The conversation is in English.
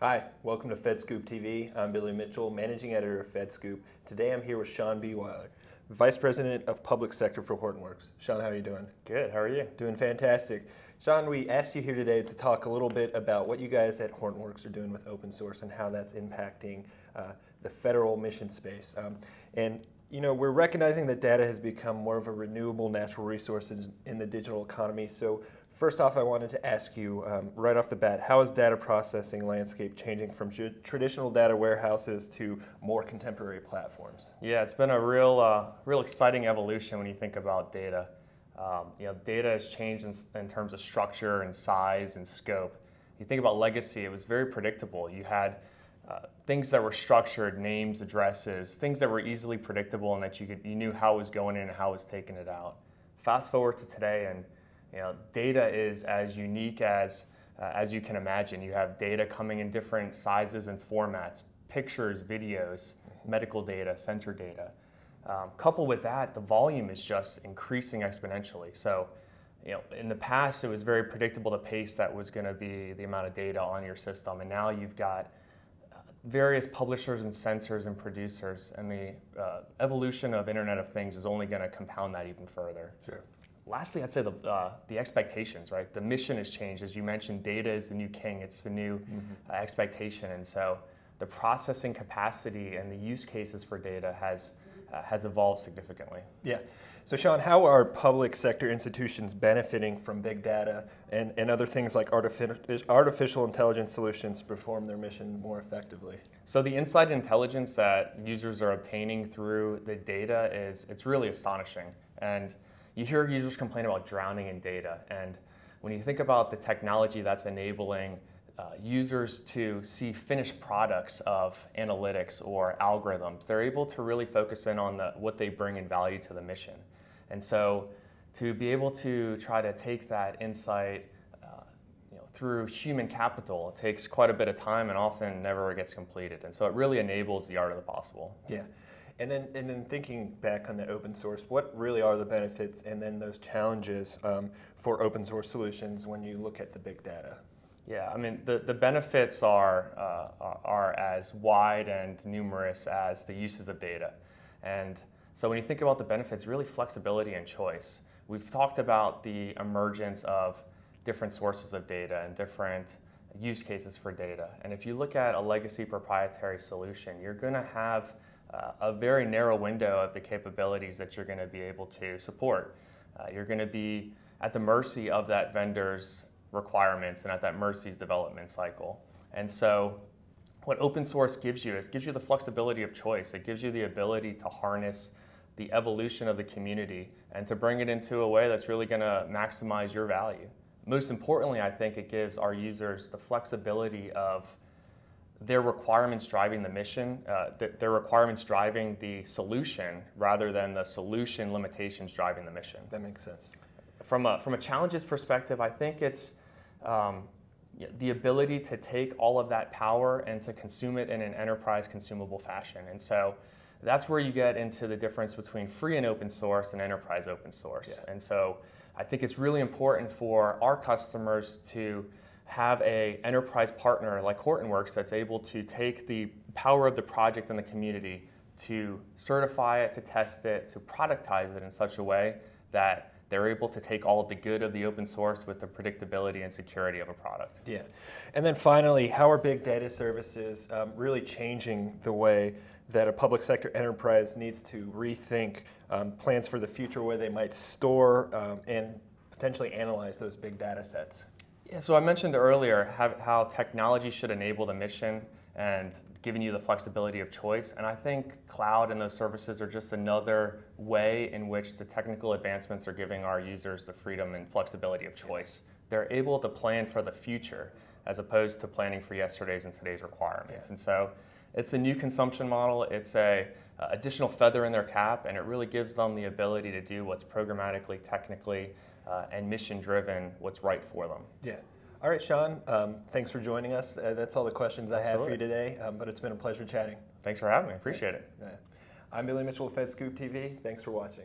Hi, welcome to FedScoop TV. I'm Billy Mitchell, Managing Editor of FedScoop. Today I'm here with Shaun Bierweiler, Vice President of Public Sector for Hortonworks. Shaun, how are you doing? Good, how are you? Doing fantastic. Shaun, we asked you here today to talk a little bit about what you guys at Hortonworks are doing with open source and how that's impacting the federal mission space. We're recognizing that data has become more of a renewable natural resource in the digital economy. So first off, I wanted to ask you right off the bat, how is data processing landscape changing from traditional data warehouses to more contemporary platforms? Yeah, it's been a real exciting evolution when you think about data. Data has changed in terms of structure and size and scope. You think about legacy, it was very predictable. You had things that were structured, names, addresses, things that were easily predictable and that you knew how it was going in and how it was taking it out. Fast forward to today, and data is as unique as you can imagine. You have data coming in different sizes and formats, pictures, videos, medical data, sensor data. Coupled with that, the volume is just increasing exponentially. So, in the past, it was very predictable the pace that was going to be the amount of data on your system, and now you've got various publishers and sensors and producers, and the evolution of Internet of Things is only going to compound that even further. Sure. Lastly, I'd say the expectations, right? The mission has changed. As you mentioned, data is the new king. It's the new expectation. And so the processing capacity and the use cases for data has evolved significantly. Yeah. So Shaun, how are public sector institutions benefiting from big data and other things like artificial intelligence solutions to perform their mission more effectively? So the insight and intelligence that users are obtaining through the data it's really astonishing. And you hear users complain about drowning in data, and when you think about the technology that's enabling users to see finished products of analytics or algorithms, they're able to really focus in on what they bring in value to the mission. And so to be able to try to take that insight through human capital, it takes quite a bit of time and often never gets completed. And so it really enables the art of the possible. Yeah. And then thinking back on the open source, what really are the benefits and then those challenges for open source solutions when you look at the big data? Yeah, I mean, the benefits are as wide and numerous as the uses of data. And so when you think about the benefits, really flexibility and choice. We've talked about the emergence of different sources of data and different use cases for data. And if you look at a legacy proprietary solution, you're going to have a very narrow window of the capabilities that you're going to be able to support. You're going to be at the mercy of that vendor's requirements and at that mercy's development cycle. And so what open source gives you is it gives you the flexibility of choice. It gives you the ability to harness the evolution of the community and to bring it into a way that's really going to maximize your value. Most importantly, I think it gives our users the flexibility of their requirements driving the mission, their requirements driving the solution rather than the solution limitations driving the mission. That makes sense. From a challenges perspective, I think it's the ability to take all of that power and to consume it in an enterprise consumable fashion. And so that's where you get into the difference between free and open source and enterprise open source. Yeah. And so I think it's really important for our customers to have an enterprise partner like Hortonworks that's able to take the power of the project and the community to certify it, to test it, to productize it in such a way that they're able to take all of the good of the open source with the predictability and security of a product. Yeah. And then finally, how are big data services really changing the way that a public sector enterprise needs to rethink plans for the future where they might store and potentially analyze those big data sets? Yeah, so I mentioned earlier how technology should enable the mission and giving you the flexibility of choice. And I think cloud and those services are just another way in which the technical advancements are giving our users the freedom and flexibility of choice. They're able to plan for the future as opposed to planning for yesterday's and today's requirements. Yeah. And so it's a new consumption model. It's a additional feather in their cap, and it really gives them the ability to do what's programmatically, technically, and mission-driven, what's right for them. Yeah. All right, Shaun, thanks for joining us. That's all the questions I have for you today, but it's been a pleasure chatting. Thanks for having me. Appreciate it. I'm Billy Mitchell of FedScoop TV. Thanks for watching.